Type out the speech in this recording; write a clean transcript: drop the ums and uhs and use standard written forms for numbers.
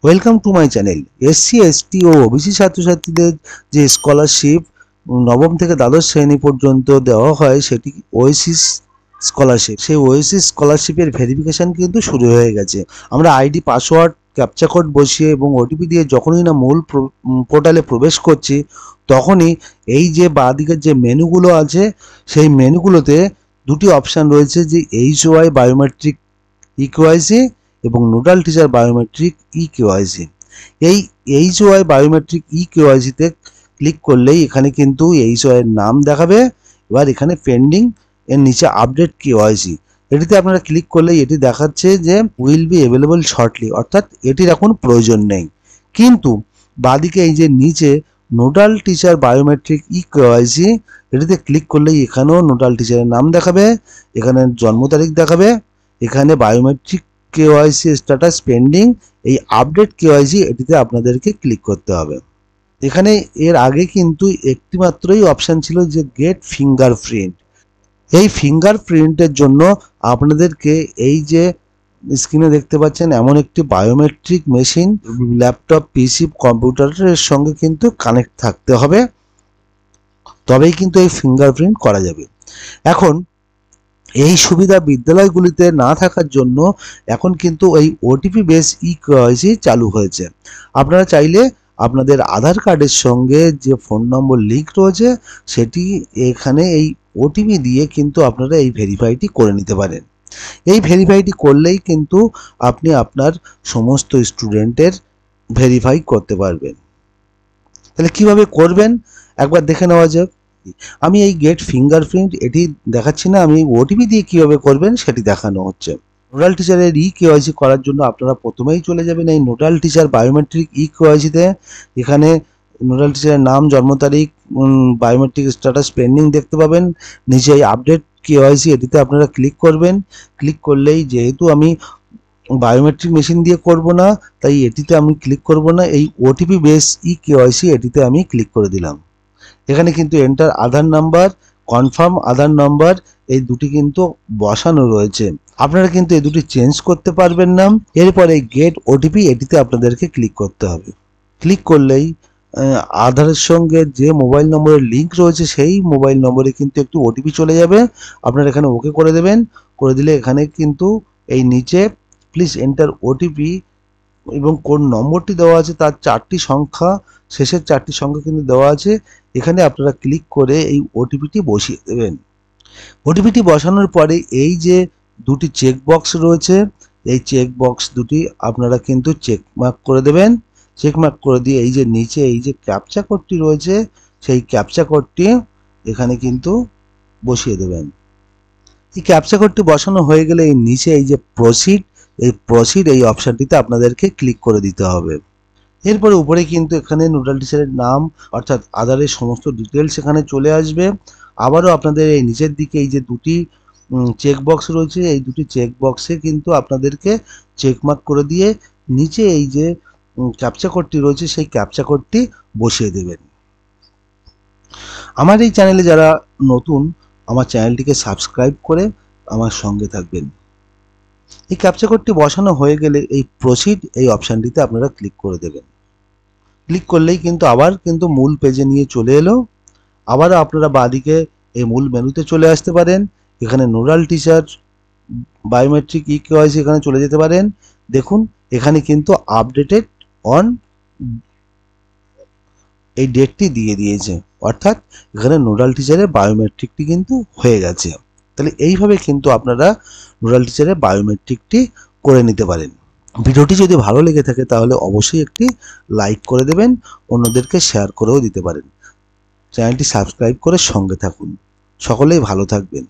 Welcome to my channel. SC ST ও OBC ছাত্রছাত্রীদের যে স্কলারশিপ নবম থেকে দ্বাদশ শ্রেণী পর্যন্ত দেওয়া হয় সেটি ওয়েসিস স্কলারশিপ। সেই ওয়েসিস স্কলারশিপের ভেরিফিকেশন কিন্তু শুরু হয়ে গেছে। আমরা আইডি, পাসওয়ার্ড, ক্যাপচা কোড বসিয়ে এবং ওটিপি দিয়ে যখনই না মূল পোর্টালে প্রবেশ করছি তখনই এই যে বাঁদিকের যে মেনুগুলো আছে সেই মেনুগুলোতে দুটি অপশান রয়েছে, যে HY বায়োমেট্রিক ইকেওয়াইসি এবং নোডাল টিচার বায়োমেট্রিক ইকেওয়াইসি। এই HY বায়োমেট্রিক ইকেওয়াইসিতে ক্লিক করলেই এখানে কিন্তু HY এর নাম দেখাবে। এবার এখানে পেন্ডিং এর নিচে আপডেট কেওয়াইসি, এটিতে আপনারা ক্লিক করলেই এটি দেখাচ্ছে যে উইল বি অ্যাভেলেবল শর্টলি, অর্থাৎ এটির এখন প্রয়োজন নেই। কিন্তু বাদিকে এই যে নিচে নোডাল টিচার বায়োমেট্রিক ইকেওয়াইসি, এটিতে ক্লিক করলেই এখানেও নোডাল টিচারের নাম দেখাবে, এখানে জন্ম তারিখ দেখাবে, এখানে বায়োমেট্রিক কেওয়াইসি স্ট্যাটাস পেন্ডিং, এই আপডেট কেওয়াইসি এটিতে আপনাদেরকে ক্লিক করতে হবে। এখানে এর আগে কিন্তু একটি মাত্রই অপশান ছিল যে গেট ফিঙ্গারপ্রিন্ট। এই ফিঙ্গারপ্রিন্টের জন্য আপনাদেরকে এই যে স্ক্রিনে দেখতে পাচ্ছেন এমন একটি বায়োমেট্রিক মেশিন ল্যাপটপ, পিসি, কম্পিউটারের সঙ্গে কিন্তু কানেক্ট থাকতে হবে, তবেই কিন্তু এই ফিঙ্গারপ্রিন্ট করা যাবে। এখন এই সুবিধা বিদ্যালয়গুলিতে না থাকার জন্য এখন কিন্তু এই ওটিপি বেস ইকেওয়াইসি চালু হয়েছে। আপনারা চাইলে আপনাদের আধার কার্ডের সঙ্গে যে ফোন নম্বর লিঙ্ক রয়েছে সেটি এখানে এই ওটিপি দিয়ে কিন্তু আপনারা এই ভেরিফাইটি করে নিতে পারেন। এই ভেরিফাইটি করলেই কিন্তু আপনি আপনার সমস্ত স্টুডেন্টের ভেরিফাই করতে পারবেন। তাহলে কিভাবে করবেন একবার দেখে নেওয়া যাক। আমি এই গেট ফিঙ্গারপ্রিন্ট এটি দেখাচ্ছি না, আমি ওটিপি দিয়ে কিভাবে করবেন সেটি দেখানো হচ্ছে। নোডাল টিচারের ইকেওয়াইসি করার জন্য আপনারা প্রথমেই চলে যাবেন এই নোডাল টিচার বায়োমেট্রিক ইকেওয়াইসিতে। এখানে নোডাল টিচারের নাম, জন্ম তারিখ, বায়োমেট্রিক স্ট্যাটাস পেন্ডিং দেখতে পাবেন। নিচে এই আপডেট কেওয়াইসি এটিতে আপনারা ক্লিক করবেন। ক্লিক করলেই, যেহেতু আমি বায়োমেট্রিক মেশিন দিয়ে করব না তাই এটিতে আমি ক্লিক করব না, এই ওটিপি বেস ইকেওয়াইসি এটিতে আমি ক্লিক করে দিলাম। এখানে কিন্তু এন্টার আধার নাম্বার, কনফার্ম আধার নাম্বার এই দুটি কিন্তু বসানো রয়েছে। আপনারা কিন্তু এই দুটি চেঞ্জ করতে পারবেন না। এরপরে গেট ওটিপি এটিতে আপনাদেরকে ক্লিক করতে হবে। ক্লিক করলেই আধারের সঙ্গে যে মোবাইল নম্বরের লিঙ্ক রয়েছে সেই মোবাইল নম্বরে কিন্তু একটু ওটিপি চলে যাবে। আপনারা এখানে ওকে করে দেবেন। করে দিলে এখানে কিন্তু এই নিচে প্লিজ এন্টার ওটিপি এবং কোন নম্বরটি দেওয়া আছে তার 4টি সংখ্যা, শেষের 4টি সংখ্যা কিন্তু দেওয়া আছে। এখানে আপনারা ক্লিক করে এই ওটিপিটি বসিয়ে দেবেন। ওটিপিটি বসানোর পরে এই যে দুটি চেক বক্স রয়েছে, এই চেক বক্স দুটি আপনারা কিন্তু চেক মার্ক করে দেবেন। চেক মার্ক করে দিয়ে এই যে নিচে এই যে ক্যাপচা কোডটি রয়েছে সেই ক্যাপচা কোডটি এখানে কিন্তু বসিয়ে দেবেন। এই ক্যাপচা কোডটি বসানো হয়ে গেলে এই নিচে এই যে প্রসিড এই অপশানটিতে আপনাদেরকে ক্লিক করে দিতে হবে। এরপরে উপরে কিন্তু এখানে নোডাল টিচারের নাম অর্থাৎ আধারের সমস্ত ডিটেলস এখানে চলে আসবে। আবারও আপনাদের এই নিচের দিকে এই যে দুটি চেক বক্স রয়েছে, এই দুটি চেক বক্সে কিন্তু আপনাদেরকে চেকমার্ক করে দিয়ে নিচে এই যে ক্যাপচা কোডটি রয়েছে সেই ক্যাপচা কোডটি বসিয়ে দেবেন। আমার এই চ্যানেলে যারা নতুন, আমার চ্যানেলটিকে সাবস্ক্রাইব করে আমার সঙ্গে থাকবেন। এই ক্যাপচা কোডটি বসানো হয়ে গেলে এই প্রসিড এই অপশানটিতে আপনারা ক্লিক করে দেবেন। ক্লিক করলেই কিন্তু আবার কিন্তু মূল পেজে নিয়ে চলে এলো। আবারও আপনারা বাঁদিকে এই মূল মেনুতে চলে আসতে পারেন। এখানে নোডাল টিচার বায়োমেট্রিক ইকেওয়াইসি এখানে চলে যেতে পারেন। দেখুন এখানে কিন্তু আপডেটেড অন এই ডেটটি দিয়ে দিয়েছে, অর্থাৎ এখানে নোডাল টিচারের বায়োমেট্রিকটি কিন্তু হয়ে গেছে। তাহলে এইভাবে কিন্তু আপনারা নোডাল টিচারের বায়োমেট্রিকটি করে নিতে পারেন। ভিডিওটি যদি ভালো লেগে থাকে তাহলে অবশ্যই একটি লাইক করে দেবেন, অন্যদেরকে শেয়ার করেও দিতে পারেন। চ্যানেলটি সাবস্ক্রাইব করে সঙ্গে থাকুন। সকলেই ভালো থাকবেন।